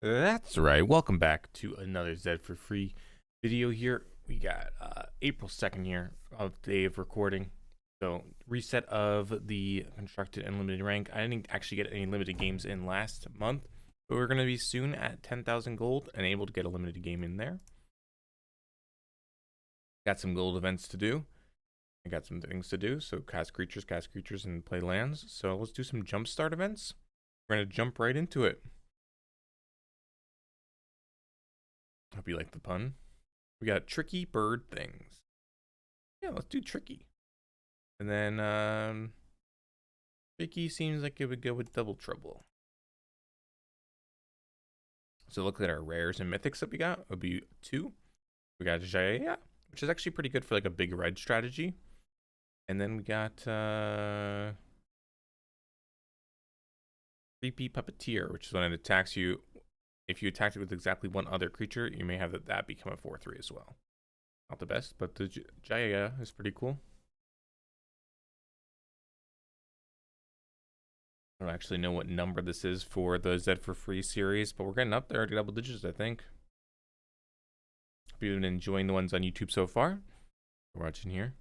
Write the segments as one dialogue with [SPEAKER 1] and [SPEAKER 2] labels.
[SPEAKER 1] That's right. Welcome back to another Zed4Free video here. We got April 2nd here of day of recording. So reset of the constructed and limited rank. I didn't actually get any limited games in last month, but we're going to be soon at 10,000 gold and able to get a limited game in there. Got some gold events to do. I got some things to do. So cast creatures, and play lands. So let's do some Jumpstart events. We're going to jump right into it. Hope you like the pun. We got tricky bird things. Yeah, let's do tricky. And then tricky seems like it would go with double trouble. So look at our rares and mythics that we got. It would be 2. We got Jaya, which is actually pretty good for like a big red strategy. And then we got Creepy Puppeteer, which is when it attacks you. If you attack it with exactly one other creature, you may have that become a 4/3 as well. Not the best, but the Jaya is pretty cool. I don't actually know what number this is for the Zed4Free series, but we're getting up there to double digits, I think. Hope you've been enjoying the ones on YouTube so far. We're watching here.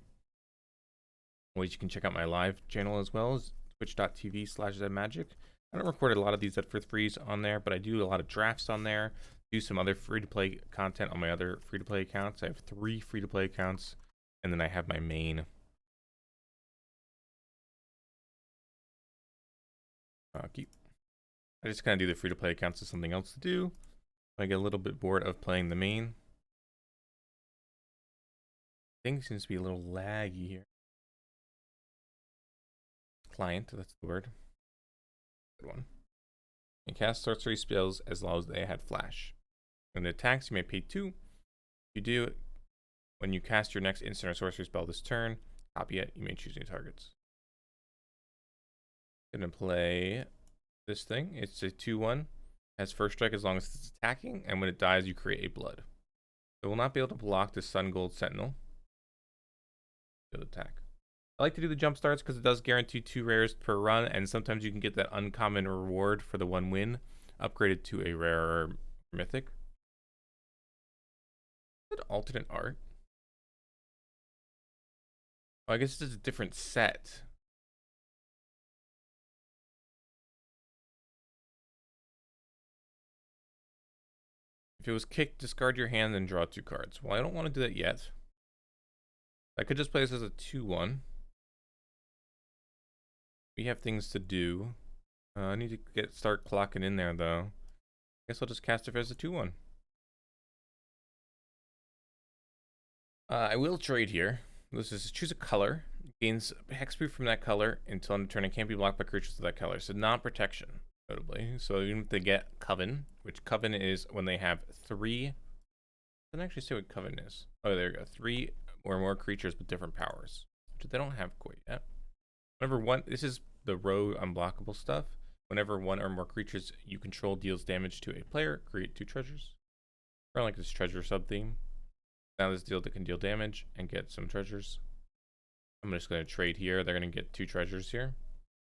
[SPEAKER 1] Ways you can check out my live channel as well as twitch.tv/zedmagic. I don't record a lot of these Zed4Frees on there, but I do a lot of drafts on there. Do some other free-to-play content on my other free-to-play accounts. I have 3 free-to-play accounts, and then I have my main. I just kind of do the free-to-play accounts as something else to do. I get a little bit bored of playing the main. Thing seems to be a little laggy here. Client, that's the word. Good one. And cast sorcery spells as long as they had flash. When it attacks, you may pay 2. If you do, when you cast your next instant or sorcery spell this turn, copy it. You may choose new targets. Gonna play this thing. It's a 2/1. Has first strike as long as it's attacking, and when it dies, you create a blood. It will not be able to block the Sun Gold Sentinel. It'll attack. I like to do the jump starts because it does guarantee 2 rares per run, and sometimes you can get that uncommon reward for the 1 win upgraded to a rare mythic. Is it alternate art? Oh, I guess it's a different set. If it was kicked, discard your hand and draw 2 cards. Well, I don't want to do that yet. I could just play this as a 2/1. We have things to do. I need to start clocking in there though. I guess I'll just cast it as a 2/1. I will trade here. This is choose a color. Gains hexproof from that color until end of turn. It can't be blocked by creatures of that color. So non-protection, notably. So even if they get Coven, which Coven is when they have 3. I didn't actually say what Coven is. Oh, there you go. 3 or more creatures with different powers, which they don't have quite yet. Whenever one, this is the row unblockable stuff. Whenever 1 or more creatures you control deals damage to a player, create 2 treasures. Or like this treasure sub theme. Now this deal that can deal damage and get some treasures. I'm just going to trade here. They're going to get 2 treasures here.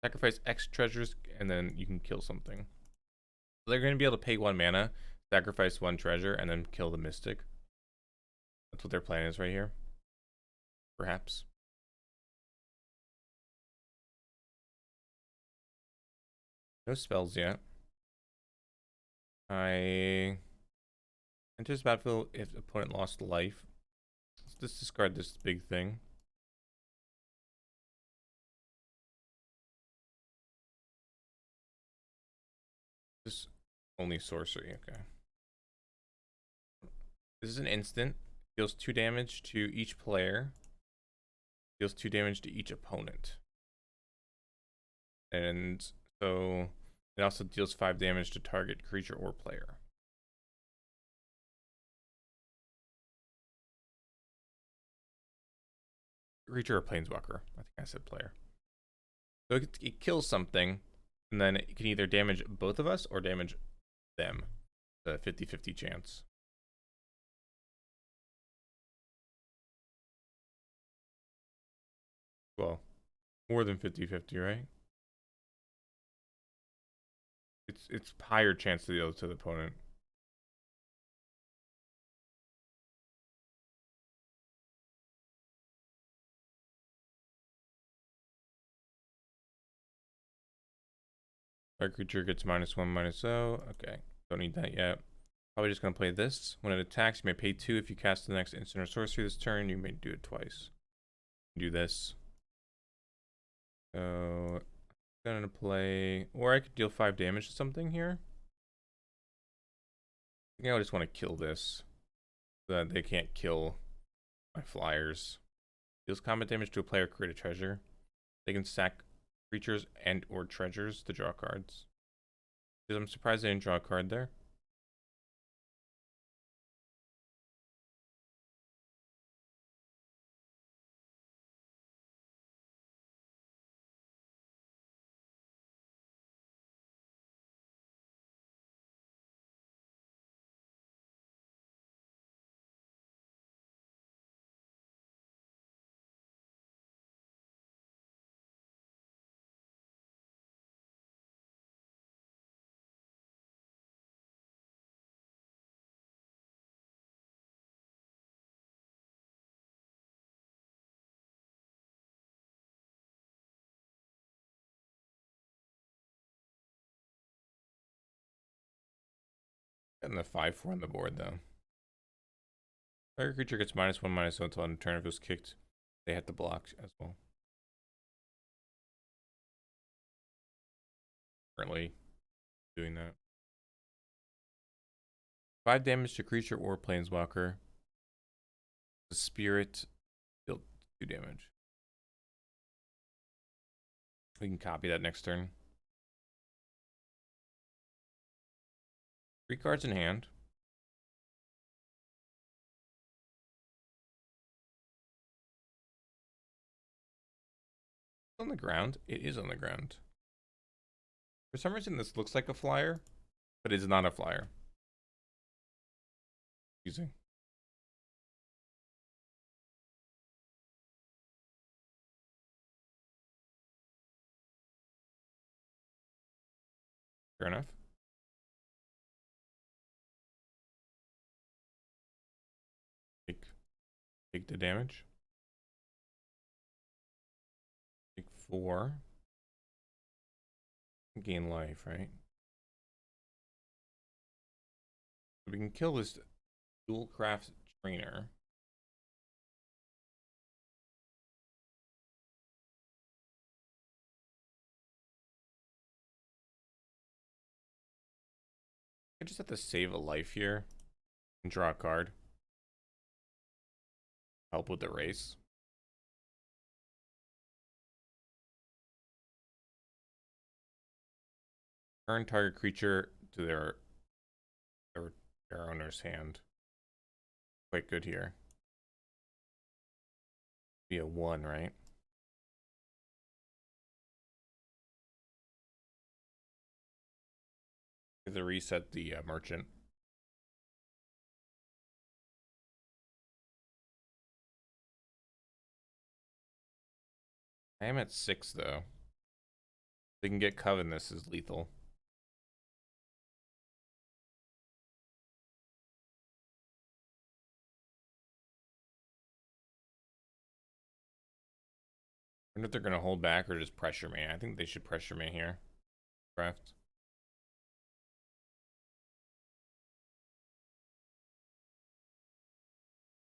[SPEAKER 1] Sacrifice X treasures and then you can kill something. So they're going to be able to pay 1 mana, sacrifice 1 treasure, and then kill the mystic. That's what their plan is right here. Perhaps. No spells yet. I enters battlefield if the opponent lost life. Let's just discard this big thing. This only sorcery, okay. This is an instant. Deals 2 damage to each player. Deals 2 damage to each opponent. And so it also deals 5 damage to target creature or player. Creature or planeswalker. I think I said player. So it kills something, and then it can either damage both of us or damage them. The 50-50 chance. Well, more than 50-50, right? It's higher chance to deal to the opponent. Our creature gets -1/-0. Okay, don't need that yet. Probably just gonna play this. When it attacks, you may pay 2. If you cast the next instant or sorcery this turn, you may do it twice. Do this. So I'm gonna play, or I could deal 5 damage to something here. I think I just want to kill this, so that they can't kill my flyers. Deals combat damage to a player, create a treasure. They can sack creatures and or treasures to draw cards. Because I'm surprised they didn't draw a card there. And the 5/4 on the board though. Target creature gets -1/-0 until on turn if it was kicked. They have to block as well. Currently doing that. 5 damage to creature or planeswalker. The spirit deal 2 damage. We can copy that next turn. 3 cards in hand. On the ground. It is on the ground. For some reason, this looks like a flyer, but it's not a flyer. Confusing. Fair enough. Take the damage. Take 4. Gain life, right? We can kill this dual craft trainer. I just have to save a life here and draw a card. Help with the race. Turn target creature to their owner's hand. Quite good here. Be a 1, right? To reset the merchant. I am at 6 though. They can get Coven. This is lethal. I wonder if they're gonna hold back or just pressure me. I think they should pressure me here. Craft.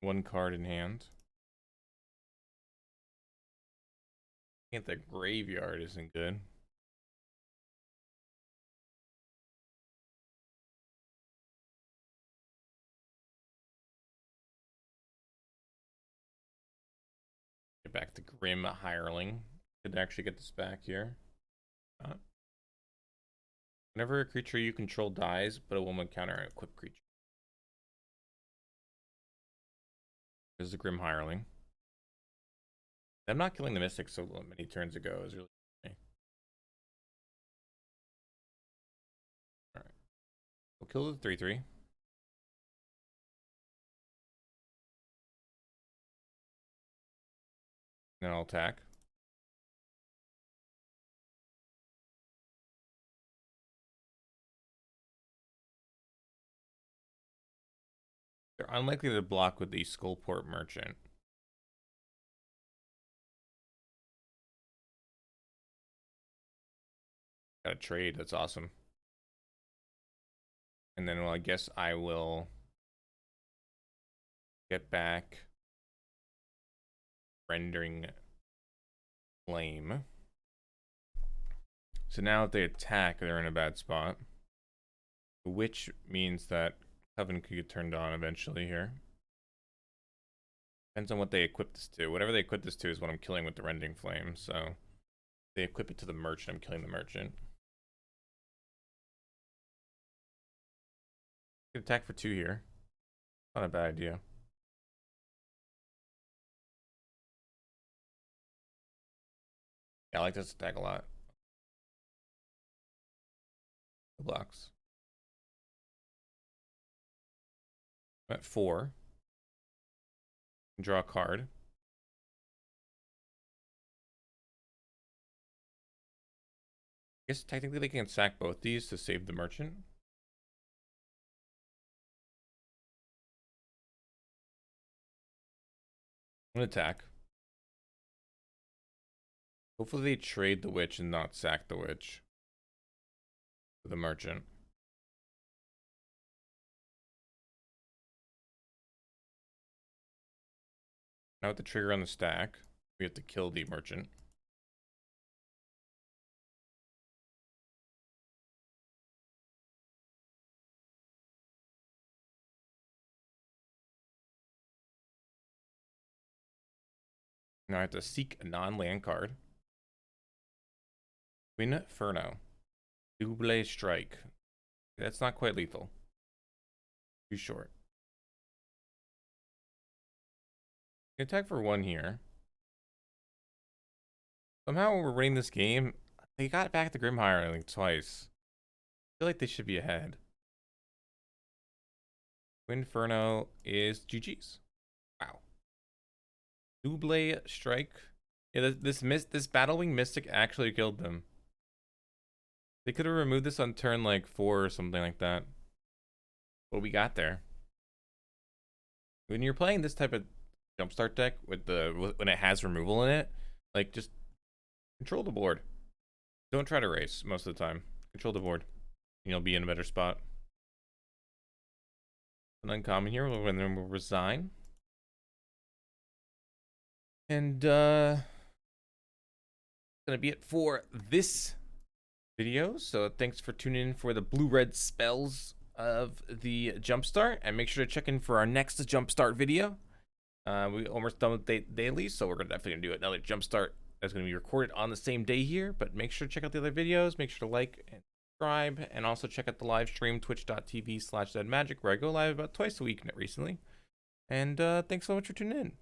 [SPEAKER 1] One card in hand. I think the graveyard isn't good. Get back to Grim Hireling. Could actually get this back here. Whenever a creature you control dies, but a woman counter an equipped creature. This is the Grim Hireling. I'm not killing the Mystic so many turns ago is really funny. Alright. We'll kill the 3/3. Then I'll attack. They're unlikely to block with the Skullport Merchant. Got a trade. That's awesome. And then, well, I guess I will get back Rendering Flame. So now if they attack, they're in a bad spot. Which means that Coven could get turned on eventually here. Depends on what they equip this to. Whatever they equip this to is what I'm killing with the Rending Flame. So if they equip it to the Merchant, I'm killing the Merchant. Attack for 2 here. Not a bad idea. Yeah, I like this attack a lot. Blocks. I'm at 4. Draw a card. I guess technically they can sack both these to save the Merchant. I'm gonna attack. Hopefully they trade the Witch and not sack the Witch. For the Merchant. Now with the trigger on the stack, we have to kill the Merchant. Now I have to seek a non-land card. Inferno. Double strike. That's not quite lethal. Too short. Attack for 1 here. Somehow we're winning this game. They got back to Grimhire like twice. I feel like they should be ahead. Inferno is GG's. Wow. Double strike. Yeah, this Battlewing Mystic actually killed them. They could have removed this on turn like 4 or something like that. But we got there. When you're playing this type of Jumpstart deck with when it has removal in it, like just control the board. Don't try to race most of the time. Control the board. And you'll be in a better spot. An uncommon here, when we'll resign. And gonna be it for this video. So thanks for tuning in for the blue-red spells of the Jumpstart, and make sure to check in for our next Jumpstart video. We almost done with daily, so we're definitely gonna do another Jumpstart that's gonna be recorded on the same day here. But make sure to check out the other videos. Make sure to like and subscribe, and also check out the live stream twitch.tv/zedmagic, where I go live about twice a week recently. And thanks so much for tuning in.